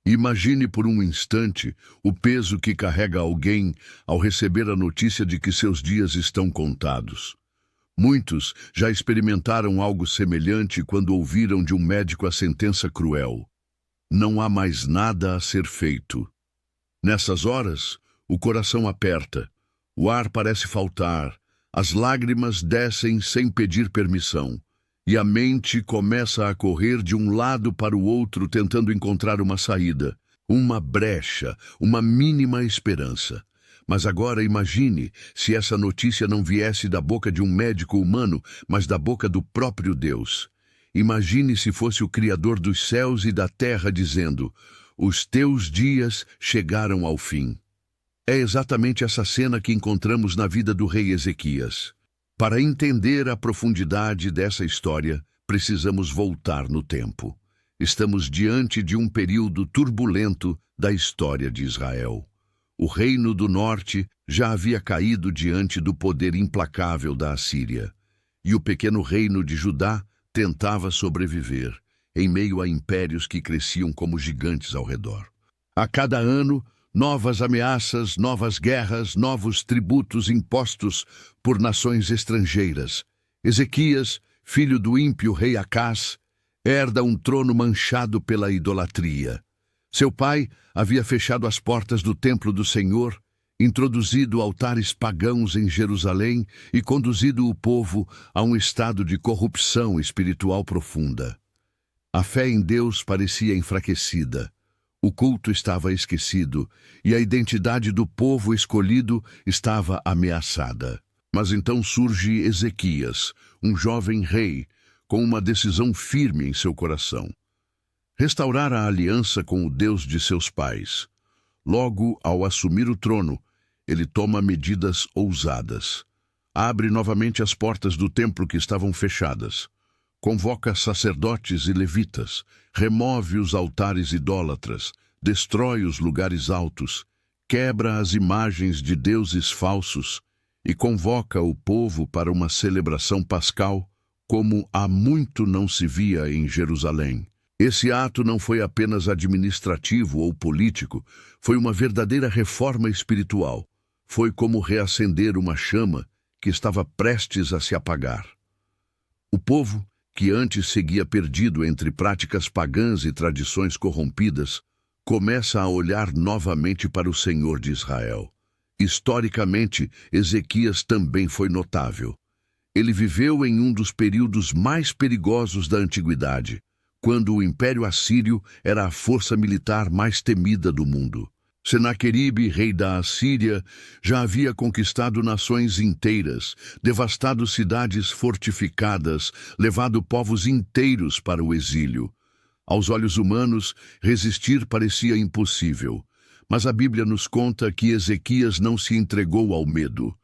Imagine por um instante o peso que carrega alguém ao receber a notícia de que seus dias estão contados. Muitos já experimentaram algo semelhante quando ouviram de um médico a sentença cruel: não há mais nada a ser feito. Nessas horas, o coração aperta, o ar parece faltar, as lágrimas descem sem pedir permissão, e a mente começa a correr de um lado para o outro tentando encontrar uma saída, uma brecha, uma mínima esperança. Mas agora imagine se essa notícia não viesse da boca de um médico humano, mas da boca do próprio Deus. Imagine se fosse o Criador dos céus e da terra dizendo: os teus dias chegaram ao fim. É exatamente essa cena que encontramos na vida do rei Ezequias. Para entender a profundidade dessa história, precisamos voltar no tempo. Estamos diante de um período turbulento da história de Israel. O reino do norte já havia caído diante do poder implacável da Assíria, e o pequeno reino de Judá tentava sobreviver, em meio a impérios que cresciam como gigantes ao redor. A cada ano, novas ameaças, novas guerras, novos tributos impostos por nações estrangeiras. Ezequias, filho do ímpio rei Acás, herda um trono manchado pela idolatria. Seu pai havia fechado as portas do templo do Senhor, introduzido altares pagãos em Jerusalém e conduzido o povo a um estado de corrupção espiritual profunda. A fé em Deus parecia enfraquecida. O culto estava esquecido e a identidade do povo escolhido estava ameaçada. Mas então surge Ezequias, um jovem rei, com uma decisão firme em seu coração: restaurar a aliança com o Deus de seus pais. Logo, ao assumir o trono, ele toma medidas ousadas. Abre novamente as portas do templo que estavam fechadas. Convoca sacerdotes e levitas, remove os altares idólatras, destrói os lugares altos, quebra as imagens de deuses falsos e convoca o povo para uma celebração pascal como há muito não se via em Jerusalém. Esse ato não foi apenas administrativo ou político, foi uma verdadeira reforma espiritual. Foi como reacender uma chama que estava prestes a se apagar. O povo, que antes seguia perdido entre práticas pagãs e tradições corrompidas, começa a olhar novamente para o Senhor de Israel. Historicamente, Ezequias também foi notável. Ele viveu em um dos períodos mais perigosos da antiguidade, quando o Império Assírio era a força militar mais temida do mundo. Senaqueribe, rei da Assíria, já havia conquistado nações inteiras, devastado cidades fortificadas, levado povos inteiros para o exílio. Aos olhos humanos, resistir parecia impossível, mas a Bíblia nos conta que Ezequias não se entregou ao medo.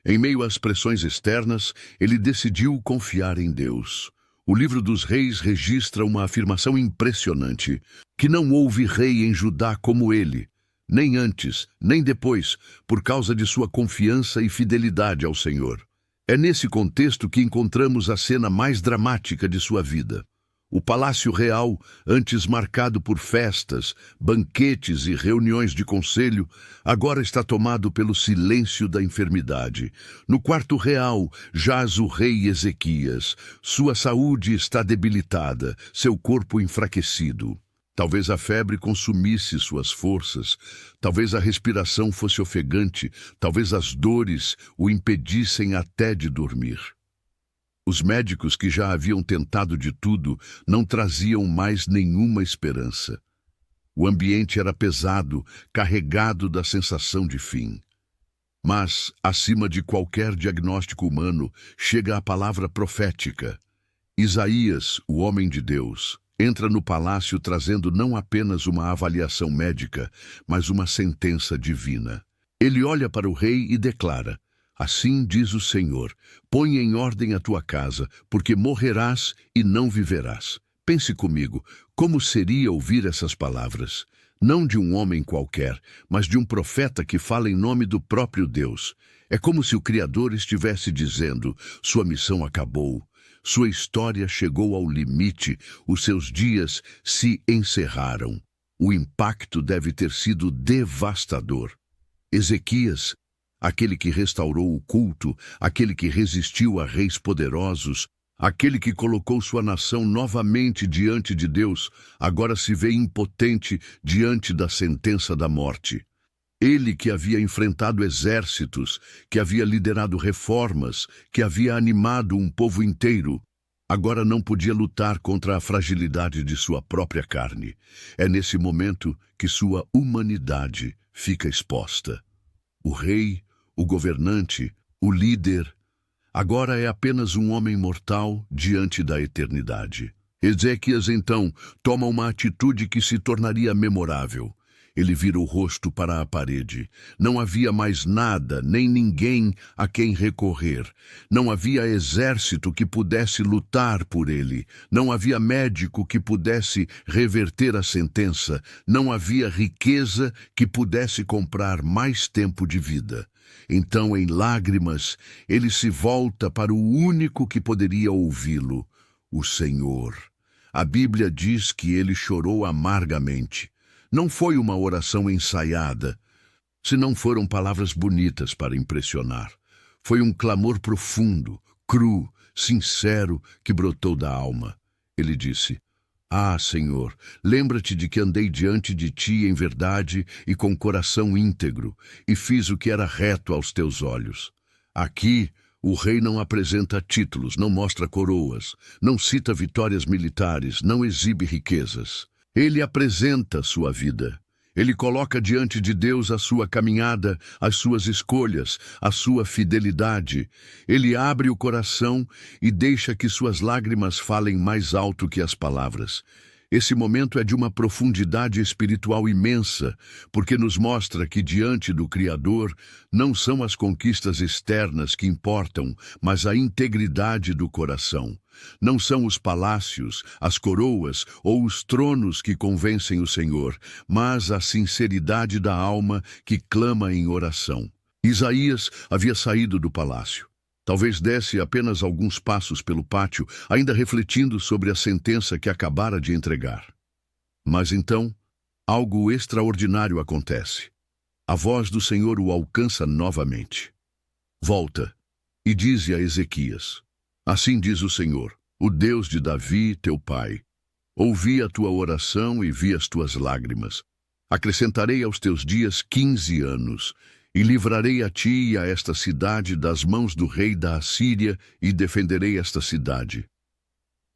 Em meio às pressões externas, ele decidiu confiar em Deus. O livro dos Reis registra uma afirmação impressionante: que não houve rei em Judá como ele, nem antes, nem depois, por causa de sua confiança e fidelidade ao Senhor. É nesse contexto que encontramos a cena mais dramática de sua vida. O palácio real, antes marcado por festas, banquetes e reuniões de conselho, agora está tomado pelo silêncio da enfermidade. No quarto real jaz o rei Ezequias. Sua saúde está debilitada, seu corpo enfraquecido. Talvez a febre consumisse suas forças, talvez a respiração fosse ofegante, talvez as dores o impedissem até de dormir. Os médicos que já haviam tentado de tudo não traziam mais nenhuma esperança. O ambiente era pesado, carregado da sensação de fim. Mas, acima de qualquer diagnóstico humano, chega a palavra profética. Isaías, o homem de Deus, entra no palácio trazendo não apenas uma avaliação médica, mas uma sentença divina. Ele olha para o rei e declara: assim diz o Senhor, põe em ordem a tua casa, porque morrerás e não viverás. Pense comigo, como seria ouvir essas palavras? Não de um homem qualquer, mas de um profeta que fala em nome do próprio Deus. É como se o Criador estivesse dizendo: sua missão acabou. Sua história chegou ao limite, os seus dias se encerraram. O impacto deve ter sido devastador. Ezequias, aquele que restaurou o culto, aquele que resistiu a reis poderosos, aquele que colocou sua nação novamente diante de Deus, agora se vê impotente diante da sentença da morte. Ele que havia enfrentado exércitos, que havia liderado reformas, que havia animado um povo inteiro, agora não podia lutar contra a fragilidade de sua própria carne. É nesse momento que sua humanidade fica exposta. O rei, o governante, o líder, agora é apenas um homem mortal diante da eternidade. Ezequias, então, toma uma atitude que se tornaria memorável. Ele vira o rosto para a parede. Não havia mais nada, nem ninguém a quem recorrer. Não havia exército que pudesse lutar por ele. Não havia médico que pudesse reverter a sentença. Não havia riqueza que pudesse comprar mais tempo de vida. Então, em lágrimas, ele se volta para o único que poderia ouvi-lo, o Senhor. A Bíblia diz que ele chorou amargamente. Não foi uma oração ensaiada, se não foram palavras bonitas para impressionar. Foi um clamor profundo, cru, sincero, que brotou da alma. Ele disse: "Ah, Senhor, lembra-te de que andei diante de ti em verdade e com coração íntegro, e fiz o que era reto aos teus olhos." Aqui, o rei não apresenta títulos, não mostra coroas, não cita vitórias militares, não exibe riquezas. Ele apresenta sua vida. Ele coloca diante de Deus a sua caminhada, as suas escolhas, a sua fidelidade. Ele abre o coração e deixa que suas lágrimas falem mais alto que as palavras. Esse momento é de uma profundidade espiritual imensa, porque nos mostra que diante do Criador não são as conquistas externas que importam, mas a integridade do coração. Não são os palácios, as coroas ou os tronos que convencem o Senhor, mas a sinceridade da alma que clama em oração. Isaías havia saído do palácio. Talvez desse apenas alguns passos pelo pátio, ainda refletindo sobre a sentença que acabara de entregar. Mas então, algo extraordinário acontece. A voz do Senhor o alcança novamente. Volta e dize a Ezequias: "Assim diz o Senhor, o Deus de Davi, teu pai. Ouvi a tua oração e vi as tuas lágrimas. Acrescentarei aos teus dias 15 anos, e livrarei a ti e a esta cidade das mãos do rei da Assíria, e defenderei esta cidade."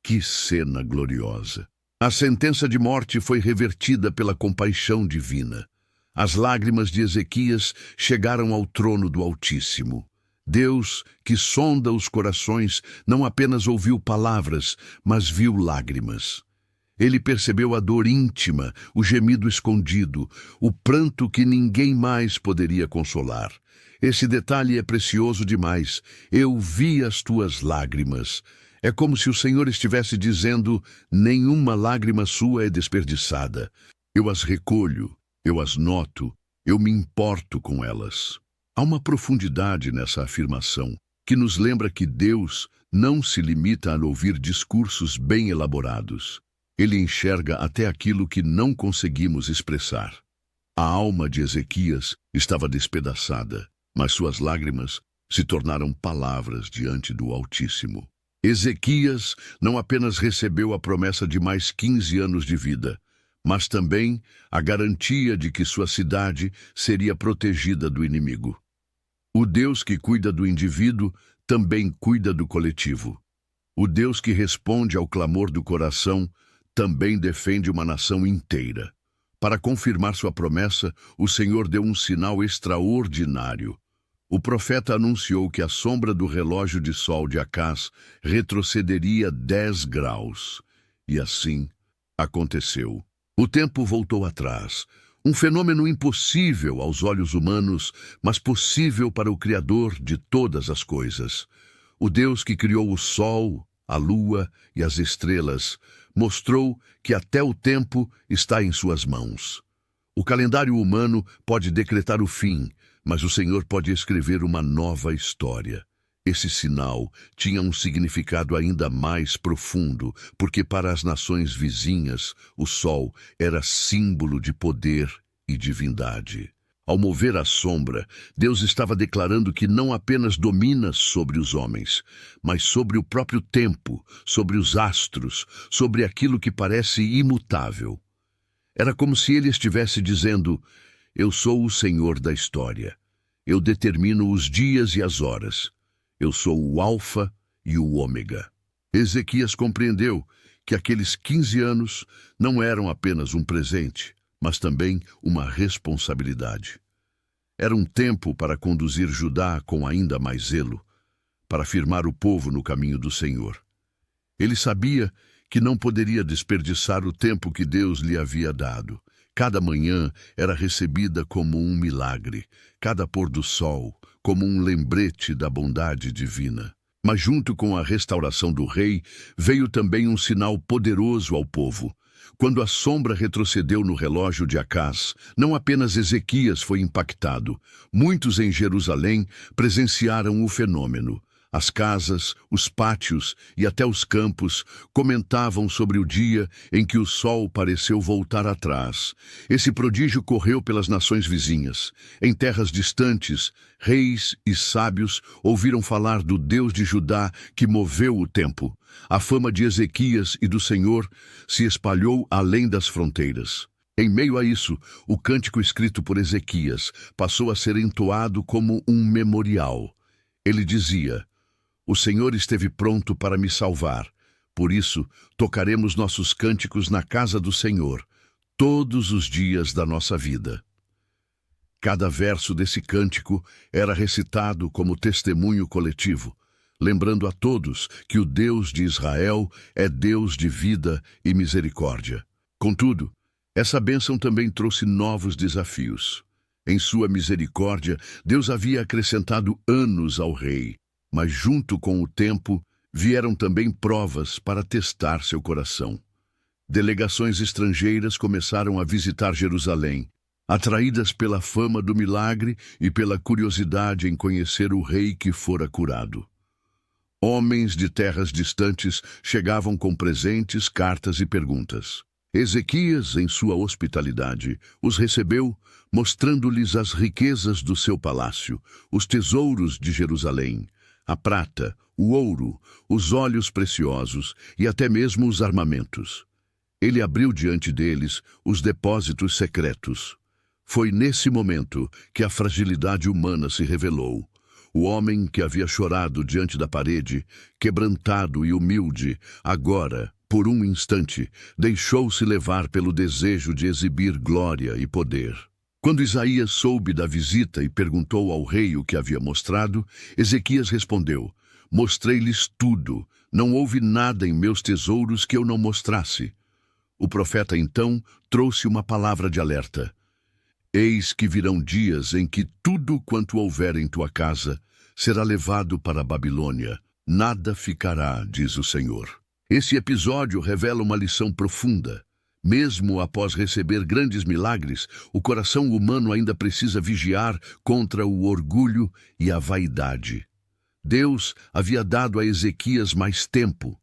Que cena gloriosa! A sentença de morte foi revertida pela compaixão divina. As lágrimas de Ezequias chegaram ao trono do Altíssimo. Deus, que sonda os corações, não apenas ouviu palavras, mas viu lágrimas. Ele percebeu a dor íntima, o gemido escondido, o pranto que ninguém mais poderia consolar. Esse detalhe é precioso demais. Eu vi as tuas lágrimas. É como se o Senhor estivesse dizendo: nenhuma lágrima sua é desperdiçada. Eu as recolho, eu as noto, eu me importo com elas. Há uma profundidade nessa afirmação que nos lembra que Deus não se limita a ouvir discursos bem elaborados. Ele enxerga até aquilo que não conseguimos expressar. A alma de Ezequias estava despedaçada, mas suas lágrimas se tornaram palavras diante do Altíssimo. Ezequias não apenas recebeu a promessa de mais 15 anos de vida, mas também a garantia de que sua cidade seria protegida do inimigo. O Deus que cuida do indivíduo também cuida do coletivo. O Deus que responde ao clamor do coração também defende uma nação inteira. Para confirmar sua promessa, o Senhor deu um sinal extraordinário. O profeta anunciou que a sombra do relógio de sol de Acás retrocederia 10 graus. E assim aconteceu. O tempo voltou atrás. Um fenômeno impossível aos olhos humanos, mas possível para o Criador de todas as coisas. O Deus que criou o sol, a lua e as estrelas, mostrou que até o tempo está em suas mãos. O calendário humano pode decretar o fim, mas o Senhor pode escrever uma nova história. Esse sinal tinha um significado ainda mais profundo, porque para as nações vizinhas, o sol era símbolo de poder e divindade. Ao mover a sombra, Deus estava declarando que não apenas domina sobre os homens, mas sobre o próprio tempo, sobre os astros, sobre aquilo que parece imutável. Era como se ele estivesse dizendo: eu sou o Senhor da história. Eu determino os dias e as horas. Eu sou o Alfa e o Ômega. Ezequias compreendeu que aqueles 15 anos não eram apenas um presente, mas também uma responsabilidade. Era um tempo para conduzir Judá com ainda mais zelo, para firmar o povo no caminho do Senhor. Ele sabia que não poderia desperdiçar o tempo que Deus lhe havia dado. Cada manhã era recebida como um milagre, cada pôr do sol como um lembrete da bondade divina. Mas junto com a restauração do rei, veio também um sinal poderoso ao povo. Quando a sombra retrocedeu no relógio de Acás, não apenas Ezequias foi impactado. Muitos em Jerusalém presenciaram o fenômeno. As casas, os pátios e até os campos comentavam sobre o dia em que o sol pareceu voltar atrás. Esse prodígio correu pelas nações vizinhas. Em terras distantes, reis e sábios ouviram falar do Deus de Judá que moveu o tempo. A fama de Ezequias e do Senhor se espalhou além das fronteiras. Em meio a isso, o cântico escrito por Ezequias passou a ser entoado como um memorial. Ele dizia: o Senhor esteve pronto para me salvar. Por isso, tocaremos nossos cânticos na casa do Senhor, todos os dias da nossa vida. Cada verso desse cântico era recitado como testemunho coletivo, lembrando a todos que o Deus de Israel é Deus de vida e misericórdia. Contudo, essa bênção também trouxe novos desafios. Em sua misericórdia, Deus havia acrescentado anos ao rei. Mas junto com o tempo, vieram também provas para testar seu coração. Delegações estrangeiras começaram a visitar Jerusalém, atraídas pela fama do milagre e pela curiosidade em conhecer o rei que fora curado. Homens de terras distantes chegavam com presentes, cartas e perguntas. Ezequias, em sua hospitalidade, os recebeu, mostrando-lhes as riquezas do seu palácio, os tesouros de Jerusalém, a prata, o ouro, os óleos preciosos e até mesmo os armamentos. Ele abriu diante deles os depósitos secretos. Foi nesse momento que a fragilidade humana se revelou. O homem que havia chorado diante da parede, quebrantado e humilde, agora, por um instante, deixou-se levar pelo desejo de exibir glória e poder. Quando Isaías soube da visita e perguntou ao rei o que havia mostrado, Ezequias respondeu: mostrei-lhes tudo, não houve nada em meus tesouros que eu não mostrasse. O profeta então trouxe uma palavra de alerta. Eis que virão dias em que tudo quanto houver em tua casa será levado para a Babilônia. Nada ficará, diz o Senhor. Esse episódio revela uma lição profunda. Mesmo após receber grandes milagres, o coração humano ainda precisa vigiar contra o orgulho e a vaidade. Deus havia dado a Ezequias mais tempo,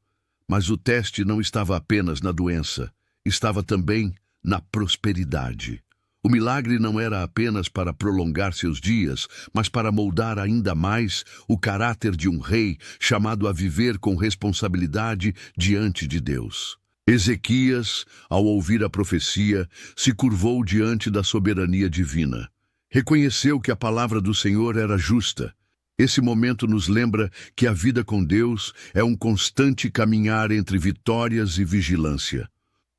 mas o teste não estava apenas na doença, estava também na prosperidade. O milagre não era apenas para prolongar seus dias, mas para moldar ainda mais o caráter de um rei chamado a viver com responsabilidade diante de Deus. Ezequias, ao ouvir a profecia, se curvou diante da soberania divina. Reconheceu que a palavra do Senhor era justa. Esse momento nos lembra que a vida com Deus é um constante caminhar entre vitórias e vigilância.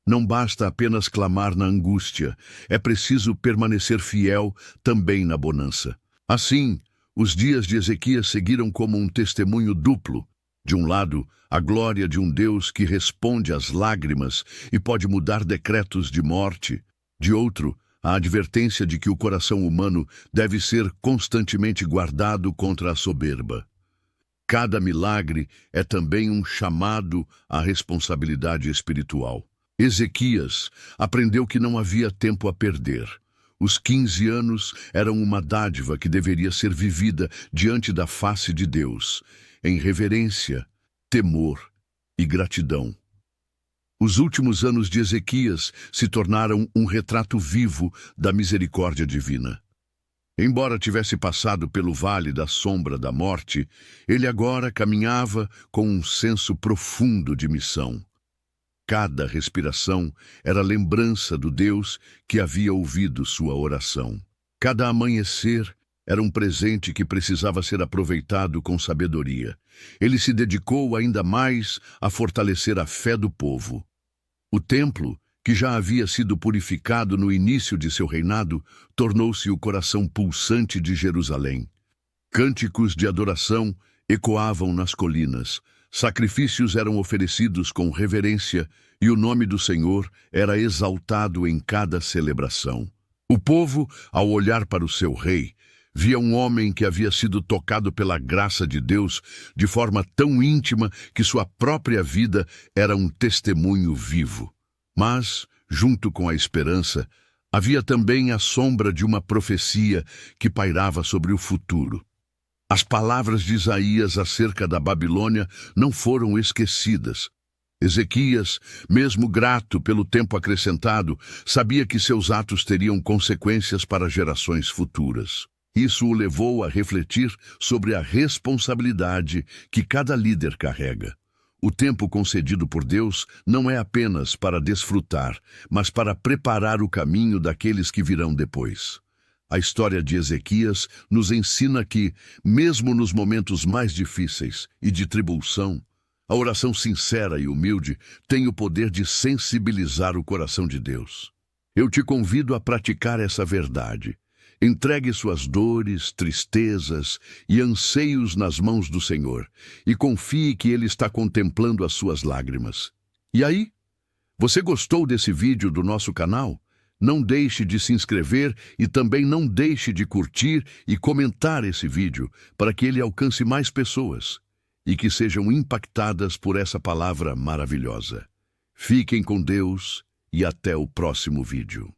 Não basta apenas clamar na angústia, é preciso permanecer fiel também na bonança. Assim, os dias de Ezequias seguiram como um testemunho duplo. De um lado, a glória de um Deus que responde às lágrimas e pode mudar decretos de morte. De outro, a advertência de que o coração humano deve ser constantemente guardado contra a soberba. Cada milagre é também um chamado à responsabilidade espiritual. Ezequias aprendeu que não havia tempo a perder. Os 15 anos eram uma dádiva que deveria ser vivida diante da face de Deus, em reverência, temor e gratidão. Os últimos anos de Ezequias se tornaram um retrato vivo da misericórdia divina. Embora tivesse passado pelo vale da sombra da morte, ele agora caminhava com um senso profundo de missão. Cada respiração era lembrança do Deus que havia ouvido sua oração. Cada amanhecer era um presente que precisava ser aproveitado com sabedoria. Ele se dedicou ainda mais a fortalecer a fé do povo. O templo, que já havia sido purificado no início de seu reinado, tornou-se o coração pulsante de Jerusalém. Cânticos de adoração ecoavam nas colinas, sacrifícios eram oferecidos com reverência e o nome do Senhor era exaltado em cada celebração. O povo, ao olhar para o seu rei, via um homem que havia sido tocado pela graça de Deus de forma tão íntima que sua própria vida era um testemunho vivo. Mas, junto com a esperança, havia também a sombra de uma profecia que pairava sobre o futuro. As palavras de Isaías acerca da Babilônia não foram esquecidas. Ezequias, mesmo grato pelo tempo acrescentado, sabia que seus atos teriam consequências para gerações futuras. Isso o levou a refletir sobre a responsabilidade que cada líder carrega. O tempo concedido por Deus não é apenas para desfrutar, mas para preparar o caminho daqueles que virão depois. A história de Ezequias nos ensina que, mesmo nos momentos mais difíceis e de tribulação, a oração sincera e humilde tem o poder de sensibilizar o coração de Deus. Eu te convido a praticar essa verdade. Entregue suas dores, tristezas e anseios nas mãos do Senhor e confie que Ele está contemplando as suas lágrimas. E aí? Você gostou desse vídeo do nosso canal? Não deixe de se inscrever e também não deixe de curtir e comentar esse vídeo para que ele alcance mais pessoas e que sejam impactadas por essa palavra maravilhosa. Fiquem com Deus e até o próximo vídeo.